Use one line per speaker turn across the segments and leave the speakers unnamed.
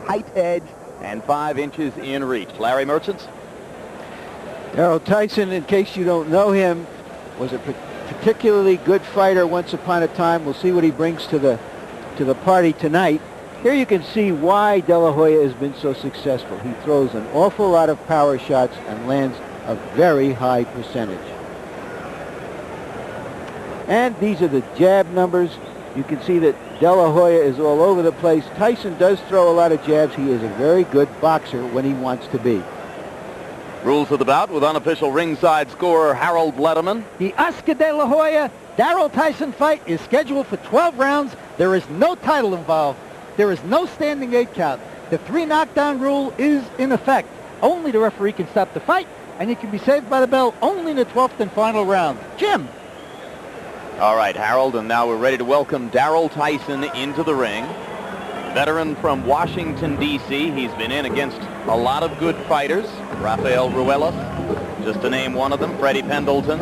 tight edge and 5 inches in reach. Larry Merchants?
Darryl Tyson, in case you don't know him, was a particularly good fighter once upon a time. We'll see what he brings to the party tonight. Here you can see why De La Hoya has been so successful. He throws an awful lot of power shots and lands a very high percentage. And these are the jab numbers. You can see that De La Hoya is all over the place. Tyson does throw a lot of jabs. He is a very good boxer when he wants to be.
Rules of the bout with unofficial ringside scorer Harold Letterman.
The Oscar De La Hoya Darryl Tyson fight is scheduled for 12 rounds. There is no title involved. There is no standing 8 count. The 3 knockdown rule is in effect. Only the referee can stop the fight, and you can be saved by the bell only in the 12th and final round. Jim.
All right, Harold, and now we're ready to welcome Darryl Tyson into the ring. Veteran from Washington, D.C. He's been in against a lot of good fighters. Rafael Ruelas, just to name one of them, Freddie Pendleton,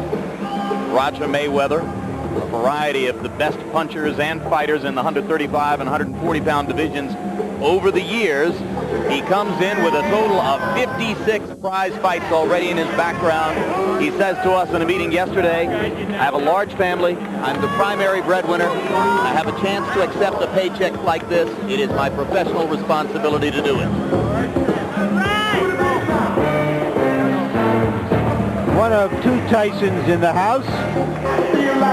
Roger Mayweather, a variety of the best punchers and fighters in the 135 and 140-pound divisions over the years. He comes in with a total of 56 prize fights already in his background. He says to us in a meeting yesterday, I have a large family. I'm the primary breadwinner. I have a chance to accept a paycheck like this. It is my professional responsibility to do it.
One of 2 Tysons in the house.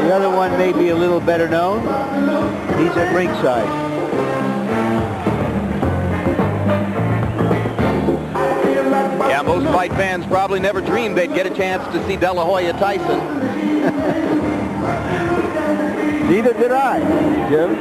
The other one may be a little better known. He's at ringside.
Yeah, most fight fans probably never dreamed they'd get a chance to see De La Hoya Tyson.
Neither did I, Jim.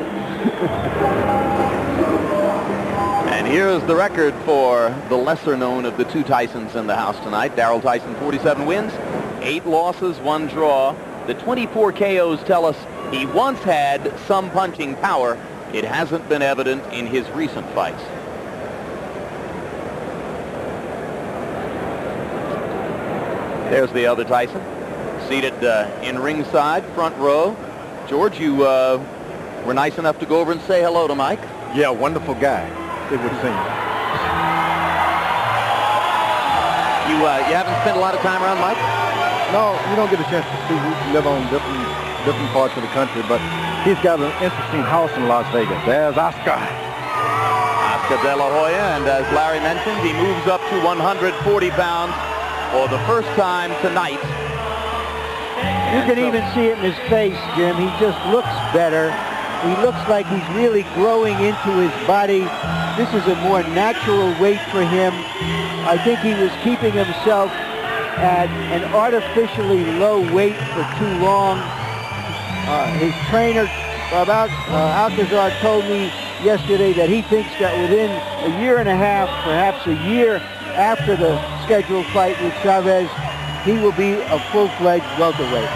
And here's the record for the lesser known of the 2 Tysons in the house tonight. Darryl Tyson, 47 wins, 8 losses, 1 draw. The 24 KOs tell us he once had some punching power. It hasn't been evident in his recent fights. There's the other Tyson, seated in ringside, front row. George, you were nice enough to go over and say hello to Mike.
Yeah, wonderful guy, it would seem.
You haven't spent a lot of time around Mike?
No, you don't get a chance to see. We live on different parts of the country, but he's got an interesting house in Las Vegas. There's Oscar.
Oscar De La Hoya, and as Larry mentioned, he moves up to 140 pounds for the first time tonight.
You can even see it in his face, Jim. He just looks better. He looks like he's really growing into his body. This is a more natural weight for him. I think he was keeping himself at an artificially low weight for too long. His trainer, Alcazar, told me yesterday that he thinks that within a year and a half, perhaps a year after the scheduled fight with Chavez, he will be a full-fledged welterweight.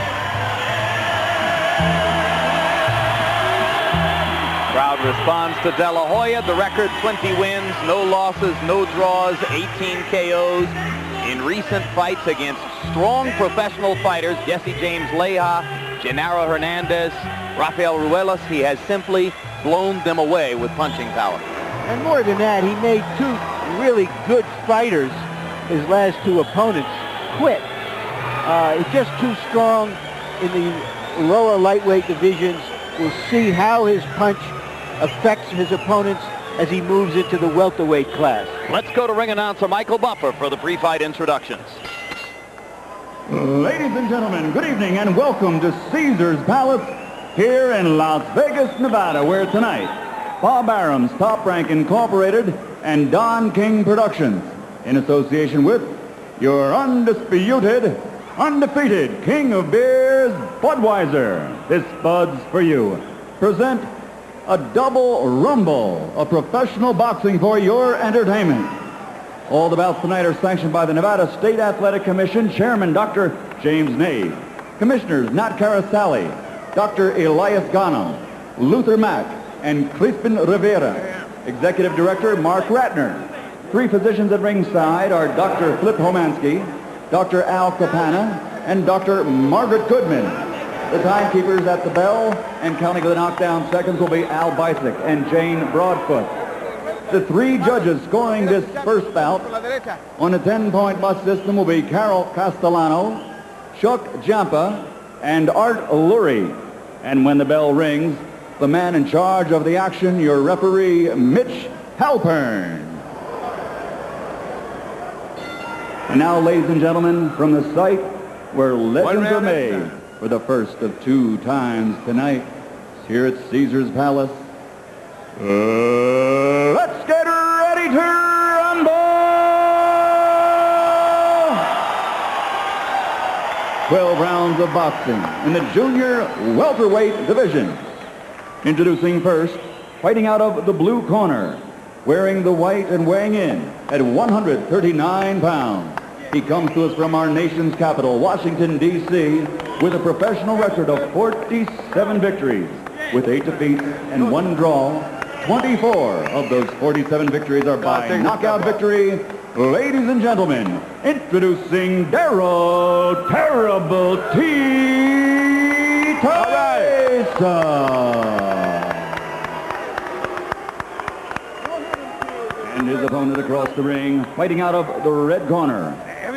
Crowd responds to De La Hoya. The record, 20 wins, no losses, no draws, 18 KOs in recent fights against strong professional fighters. Jesse James Leija, Genaro Hernandez, Rafael Ruelas. He has simply blown them away with punching power.
And more than that, he made 2 really good fighters, his last 2 opponents, quit. It's just too strong in the lower lightweight divisions. We'll see how his punch affects his opponents as he moves into the welterweight class.
Let's go to ring announcer Michael Buffer for the pre-fight introductions.
Ladies and gentlemen, good evening and welcome to Caesar's Palace here in Las Vegas, Nevada, where tonight Bob Arum's Top Rank Incorporated and Don King Productions, in association with your undisputed, undefeated King of Beers, Budweiser, this Bud's for you, present a double rumble of professional boxing for your entertainment. All the bouts tonight are sanctioned by the Nevada State Athletic Commission Chairman Dr. James Nave, Commissioners Nat Carasali, Dr. Elias Ghanem, Luther Mack, and Crispin Rivera. Executive Director Mark Ratner. 3 physicians at ringside are Dr. Flip Homansky, Dr. Al Capana, and Dr. Margaret Goodman. The timekeepers at the bell and counting the knockdown seconds will be Al Bicyk and Jane Broadfoot. The three judges scoring this first bout on a 10-point must system will be Carol Castellano, Chuck Jampa, and Art Lurie. And when the bell rings, the man in charge of the action, your referee, Mitch Halpern. And now, ladies and gentlemen, from the site where legends are made for the first of 2 times tonight, here at Caesar's Palace, let's get ready to rumble! 12 rounds of boxing in the junior welterweight division. Introducing first, fighting out of the blue corner, wearing the white and weighing in at 139 pounds. He comes to us from our nation's capital, Washington, D.C., with a professional record of 47 victories, with 8 defeats and 1 draw. 24 of those 47 victories are by knockout victory. Ladies and gentlemen, introducing Darryl Terrible T. Tyson. And his opponent across the ring, fighting out of the red corner,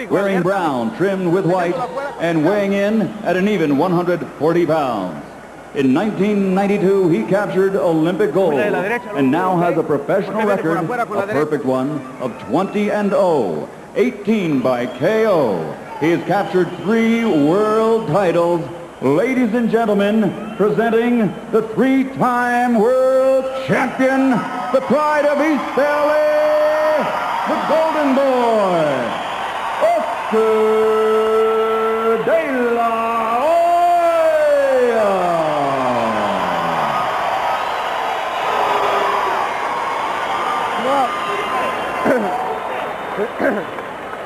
wearing brown, trimmed with white, and weighing in at an even 140 pounds. In 1992, he captured Olympic gold and now has a professional record, a perfect one, of 20-0, 18 by KO. He has captured 3 world titles. Ladies and gentlemen, presenting the 3-time world champion, the pride of East LA, the Golden Boy, Oscar De La Hoya.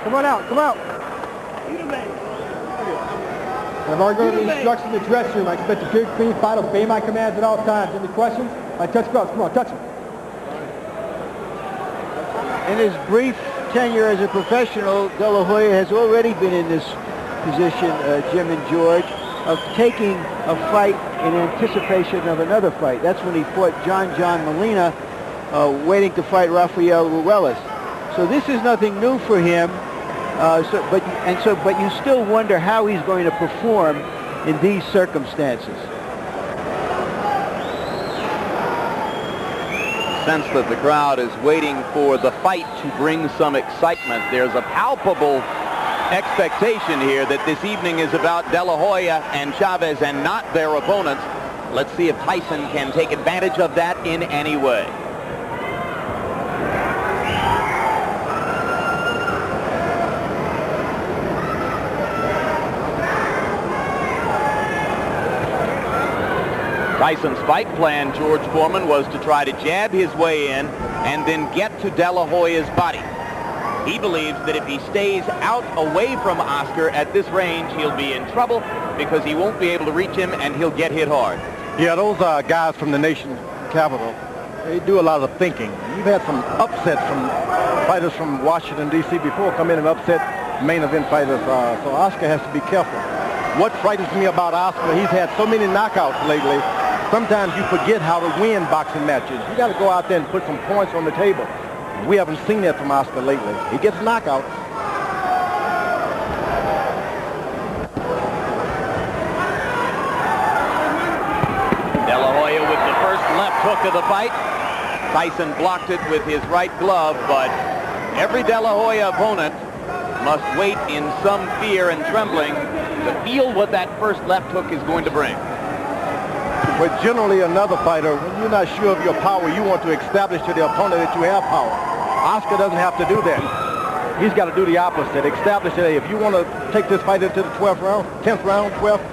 Come on out, come out. I've already given the instructions in the dressing room. I expect the big clean fight, obey my commands at all times. Any questions? I touch gloves. Come on, touch them.
In his brief tenure as a professional, De La Hoya has already been in this position, Jim and George, of taking a fight in anticipation of another fight. That's when he fought John Molina, waiting to fight Rafael Ruelas. So this is nothing new for him. But you still wonder how he's going to perform in these circumstances.
Sense that the crowd is waiting for the fight to bring some excitement. There's a palpable expectation here that this evening is about De La Hoya and Chavez and not their opponents. Let's see if Tyson can take advantage of that in any way. Tyson's fight plan, George Foreman, was to try to jab his way in and then get to De La Hoya's body. He believes that if he stays out away from Oscar at this range, he'll be in trouble because he won't be able to reach him and he'll get hit hard.
Yeah, those are guys from the nation's capital. They do a lot of thinking. You've had some upsets from fighters from Washington, D.C. before come in and upset main event fighters. So Oscar has to be careful. What frightens me about Oscar, he's had so many knockouts lately. Sometimes you forget how to win boxing matches. You got to go out there and put some points on the table. We haven't seen that from Oscar lately. He gets knockouts.
De La Hoya with the first left hook of the fight. Tyson blocked it with his right glove, but every De La Hoya opponent must wait in some fear and trembling to feel what that first left hook is going to bring.
But generally another fighter, when you're not sure of your power, you want to establish to the opponent that you have power. Oscar doesn't have to do that. He's got to do the opposite. Establish that, hey, if you want to take this fight into the 12th round, 10th round, 12th,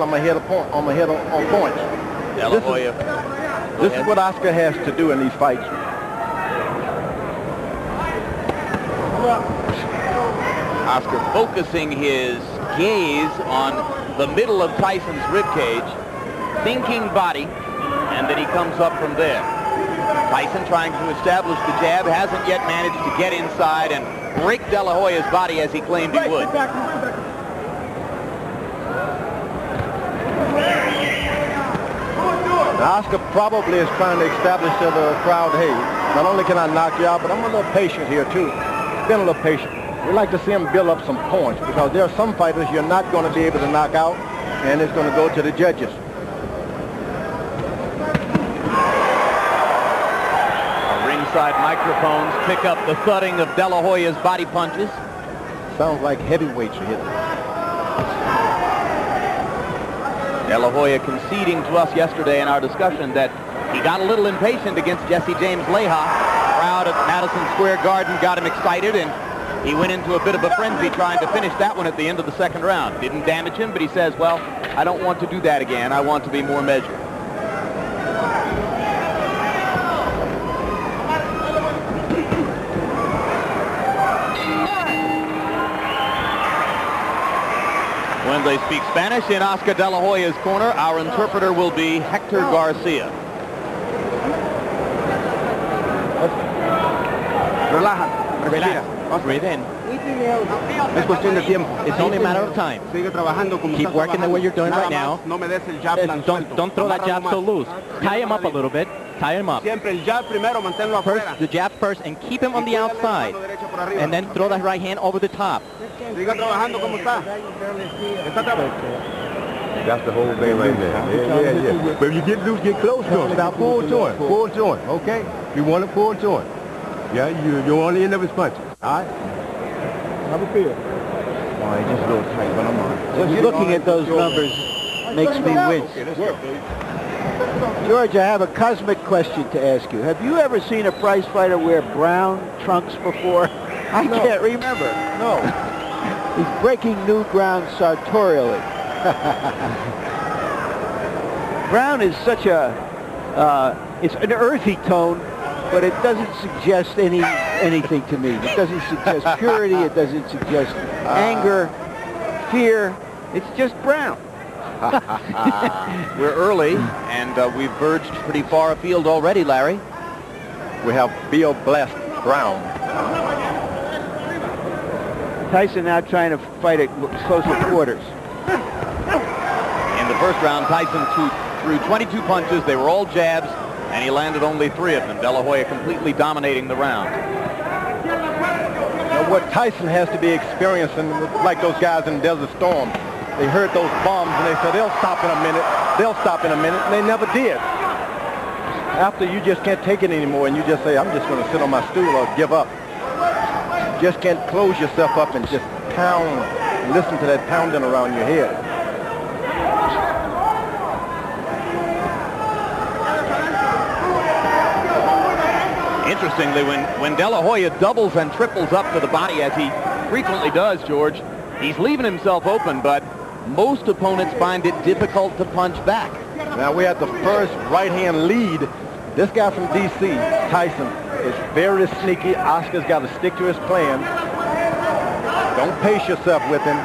I'm ahead of point. I'm ahead on points.
De La Hoya.
This is what Oscar has to do in these fights.
Oscar focusing his gaze on the middle of Tyson's ribcage, thinking body, and then he comes up from there. Tyson trying to establish the jab, hasn't yet managed to get inside and break De La Hoya's body as he claimed he would.
Oscar probably is trying to establish to the crowd, hey, Not only can I knock you out, but I'm a little patient here, too. Been a little patient. We like to see him build up some points because there are some fighters you're not going to be able to knock out, and it's going to go to the judges.
Ringside microphones pick up the thudding of De La Hoya's body punches.
Sounds like heavyweights are hitting.
De La Hoya conceding to us yesterday in our discussion that he got a little impatient against Jesse James Leha. The crowd at Madison Square Garden got him excited, and he went into a bit of a frenzy trying to finish that one at the end of the second round. Didn't damage him, but he says, well, I don't want to do that again. I want to be more measured. When they speak Spanish in Oscar De La Hoya's corner, our interpreter will be Hector Garcia.
Relaja.
Relax. Breathe in.
Es cuestión de tiempo.
It's only a matter of time.
Sigue trabajando como
Keep
estás
working the way you're doing
Nada
right now.
más, no me des el jab tan suelto.
Don't throw that jab
Amárralo
so
más.
loose. Tie him up a little bit. Tie him up.
Siempre el jab primero, manténlo
First,
afuera.
the jab first, and keep him on the
Y cuídale la
outside.
mano derecha por arriba.
And then throw that right hand over the top.
Siga trabajando como está. Está trabajando.
That's the whole thing right there. Yeah. But if you get loose, get close to him. Stop, pull to him. Pull to him, okay? You want to pull to him. Yeah, you're on the end of his punches. All right? How it feel?
Oh, he just a little tight, but I'm on. Just looking at those numbers makes me wince.
Okay, let's go.
George, I have a cosmic question to ask you. Have you ever seen a prize fighter wear brown trunks before? I can't remember.
No.
He's breaking new ground sartorially. Brown is such a, it's an earthy tone, but it doesn't suggest anything to me. It doesn't suggest purity. It doesn't suggest anger, fear. It's just brown.
We're early, and we've verged pretty far afield already, Larry.
We have Bill Blast Brown.
Tyson now trying to fight at closer quarters.
In the first round, Tyson threw 22 punches. They were all jabs, and he landed only 3 of them. De La Hoya completely dominating the round.
Now, what Tyson has to be experiencing, like those guys in Desert Storm, they heard those bombs and they said they'll stop in a minute. They'll stop in a minute, and they never did. After you just can't take it anymore, and you just say, I'm just going to sit on my stool or give up. You just can't close yourself up and just pound, listen to that pounding around your head.
Interestingly, when De La Hoya doubles and triples up to the body, as he frequently does, George, he's leaving himself open, but most opponents find it difficult to punch back.
Now we had the first right-hand lead. This guy from D.C., Tyson, is very sneaky. Oscar's got to stick to his plan. Don't pace yourself with him.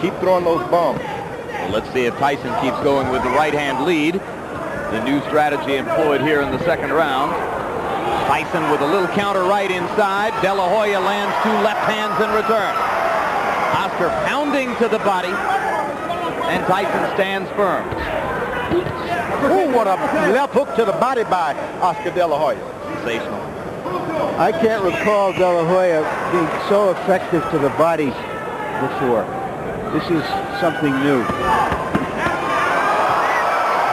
Keep throwing those bombs.
Well, let's see if Tyson keeps going with the right-hand lead. The new strategy employed here in the second round. Tyson with a little counter right inside. De La Hoya lands 2 left hands in return. Oscar pounding to the body, and Tyson stands firm.
Oh, what a left hook to the body by Oscar De La Hoya.
Sensational.
I can't recall De La Hoya being so effective to the body before. This is something new.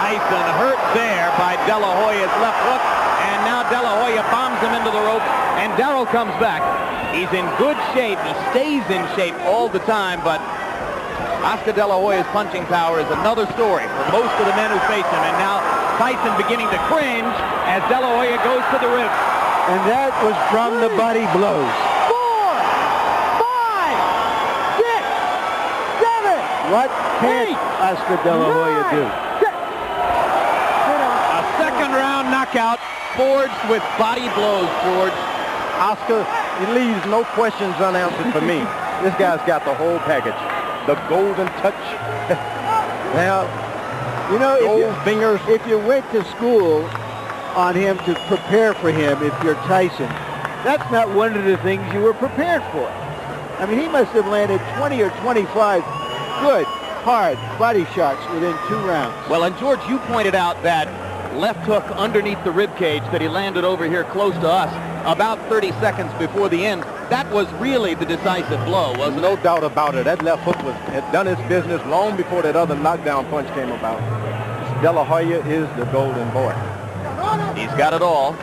Tyson hurt there by De La Hoya's left hook, and now De La Hoya bombs him into the rope, and Darryl comes back. He's in good shape. He stays in shape all the time, but Oscar De La Hoya's punching power is another story for most of the men who face him, and now Tyson beginning to cringe as De La Hoya goes to the ribs.
And that was from the body blows. 4, 5, 6, 7. What can't Oscar De La Hoya do?
A second round knockout forged with body blows, George.
Oscar, he leaves no questions unanswered for me. This guy's got the whole package. The golden touch.
Now, you know, if you went to school on him to prepare for him, if you're Tyson, that's not one of the things you were prepared for. I mean, he must have landed 20 or 25 good, hard body shots within 2 rounds.
Well, and George, you pointed out that left hook underneath the rib cage that he landed over here close to us about 30 seconds before the end. That was really the decisive blow, wasn't it?
No doubt about it. That left hook had done its business long before that other knockdown punch came about. De La Hoya is the golden boy.
He's got it all.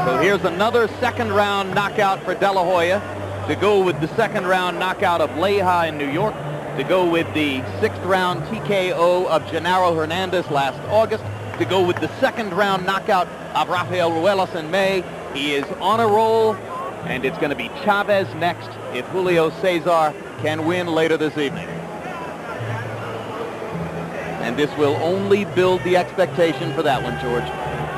So here's another second-round knockout for De La Hoya to go with the second-round knockout of Leija in New York, to go with the sixth-round TKO of Genaro Hernandez last August, to go with the second-round knockout of Rafael Ruelas in May. He is on a roll, and it's going to be Chavez next if Julio Cesar can win later this evening. And this will only build the expectation for that one, George.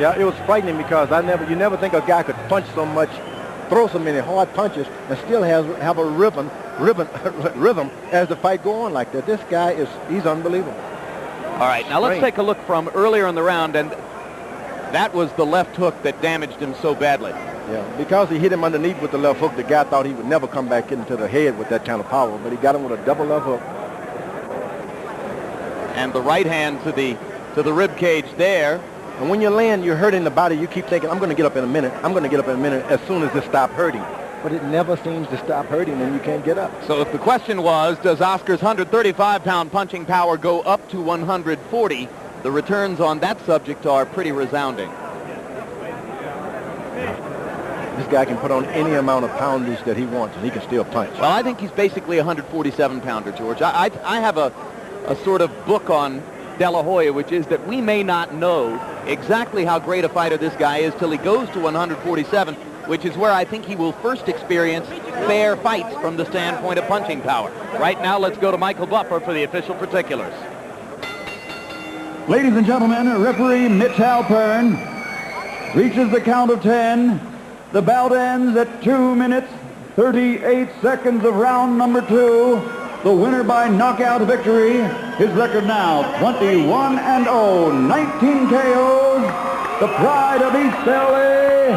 Yeah, it was frightening because you never think a guy could punch so much, throw so many hard punches, and still have a rhythm as the fight go on like that. This guy he's unbelievable.
All right, now let's take a look from earlier in the round, and that was the left hook that damaged him so badly.
Yeah, because he hit him underneath with the left hook, the guy thought he would never come back into the head with that kind of power, but he got him with a double left hook.
And the right hand to the rib cage there.
And when you land, you're hurting the body. You keep thinking, I'm going to get up in a minute. I'm going to get up in a minute as soon as this stops hurting. But it never seems to stop hurting, and you can't get up.
So if the question was, does Oscar's 135-pound punching power go up to 140, the returns on that subject are pretty resounding.
This guy can put on any amount of poundage that he wants, and he can still punch.
Well, I think he's basically a 147-pounder, George. I have a sort of book on De La Hoya, which is that we may not know exactly how great a fighter this guy is till he goes to 147, which is where I think he will first experience fair fights from the standpoint of punching power. Right now, let's go to Michael Buffer for the official particulars.
Ladies and gentlemen, referee Mitch Halpern reaches the count of 10. The bout ends at 2 minutes, 38 seconds of round number 2. The winner by knockout victory. His record now 21-0, 19 KOs. The pride of East LA,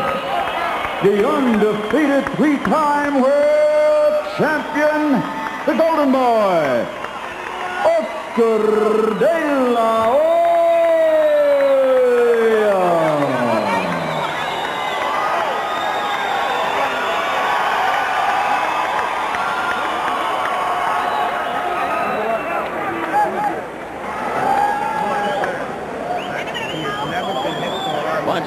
the undefeated three-time world champion, the Golden Boy, Oscar De La Hoya.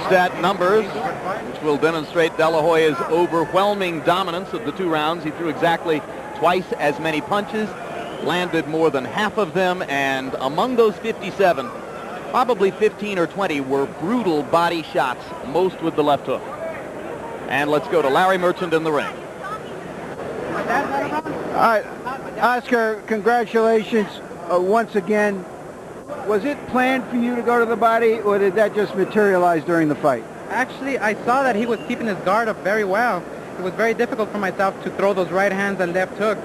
Stat numbers, which will demonstrate De La Hoya's overwhelming dominance of the 2 rounds. He threw exactly twice as many punches, landed more than half of them, and among those 57, probably 15 or 20 were brutal body shots, most with the left hook. And let's go to Larry Merchant in the ring.
All right, Oscar, congratulations once again. Was it planned for you to go to the body, or did that just materialize during the fight?
Actually, I saw that he was keeping his guard up very well. It was very difficult for myself to throw those right hands and left hooks.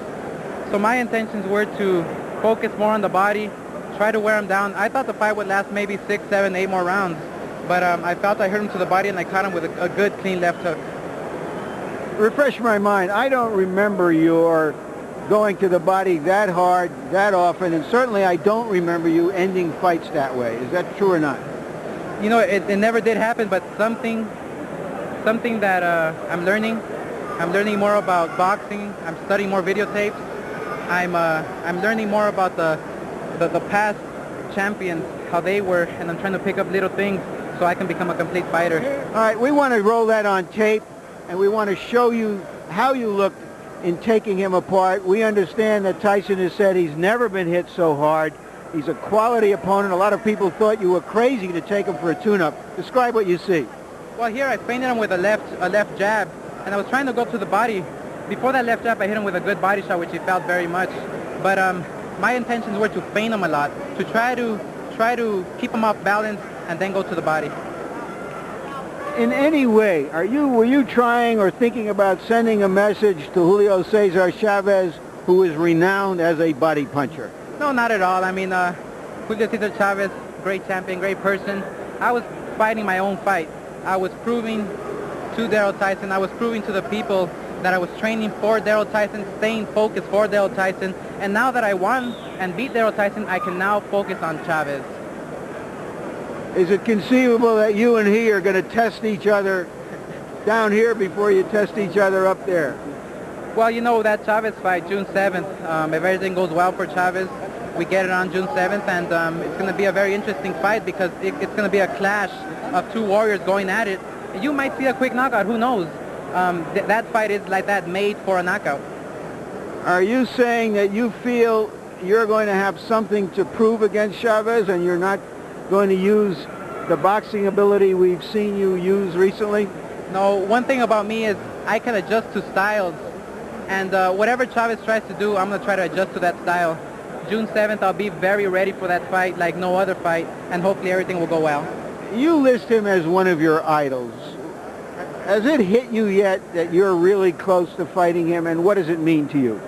So my intentions were to focus more on the body, try to wear him down. I thought the fight would last maybe 6, 7, 8 more rounds. But I felt I hurt him to the body, and I caught him with a good, clean left hook.
Refresh my mind. I don't remember your going to the body that hard, that often, and certainly I don't remember you ending fights that way. Is that true or not?
You know, it never did happen, but something that I'm learning. I'm learning more about boxing. I'm studying more videotapes. I'm learning more about the past champions, how they were, and I'm trying to pick up little things so I can become a complete fighter.
All right, we want to roll that on tape, and we want to show you how you looked in taking him apart. We understand that Tyson has said he's never been hit so hard. He's a quality opponent. A lot of people thought you were crazy to take him for a tune-up. Describe what you see.
Well, here I feinted him with a left jab, and I was trying to go to the body. Before that left jab, I hit him with a good body shot, which he felt very much. But my intentions were to feint him a lot, to try to keep him off balance and then go to the body.
In any way, were you trying or thinking about sending a message to Julio Cesar Chavez, who is renowned as a body puncher?
No, not at all. I mean, Julio Cesar Chavez, great champion, great person. I was fighting my own fight. I was proving to Darryl Tyson, I was proving to the people that I was training for Darryl Tyson, staying focused for Darryl Tyson, and now that I won and beat Darryl Tyson, I can now focus on Chavez.
Is it conceivable that you and he are going to test each other down here before you test each other up there?
Well, you know, that Chavez fight, June 7th, if everything goes well for Chavez, we get it on June 7th, and it's going to be a very interesting fight because it's going to be a clash of two warriors going at it. You might see a quick knockout, who knows? That fight is like that, made for a knockout.
Are you saying that you feel you're going to have something to prove against Chavez and you're not going to use the boxing ability we've seen you use recently?
No, one thing about me is I can adjust to styles, and whatever Chavez tries to do, I'm going to try to adjust to that style. June 7th, I'll be very ready for that fight like no other fight, and hopefully everything will go well.
You list him as one of your idols. Has it hit you yet that you're really close to fighting him, and what does it mean to you?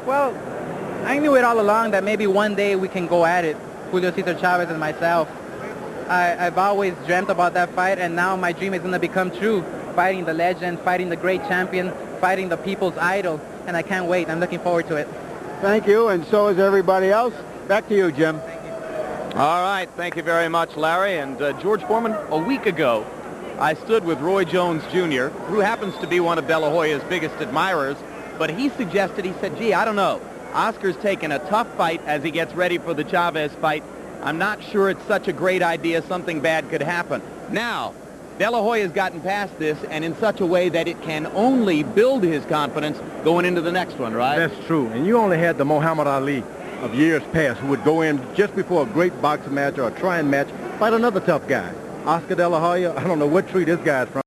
Well, I knew it all along that maybe one day we can go at it, Julio Cesar Chavez and myself. I've always dreamt about that fight, and now my dream is going to become true, fighting the legend, fighting the great champion, fighting the people's idol, and I can't wait. I'm looking forward to it.
Thank you, and so is everybody else. Back to you, Jim.
All right, thank you very much, Larry. And George Foreman, a week ago, I stood with Roy Jones Jr., who happens to be one of De La Hoya's biggest admirers, but he suggested, he said, gee, I don't know. Oscar's taking a tough fight as he gets ready for the Chavez fight. I'm not sure it's such a great idea. Something bad could happen. Now, De La Hoya's gotten past this, and in such a way that it can only build his confidence going into the next one, right?
That's true. And you only had the Muhammad Ali of years past who would go in just before a great boxing match or a trying match, fight another tough guy. Oscar De La Hoya, I don't know what tree this guy's from.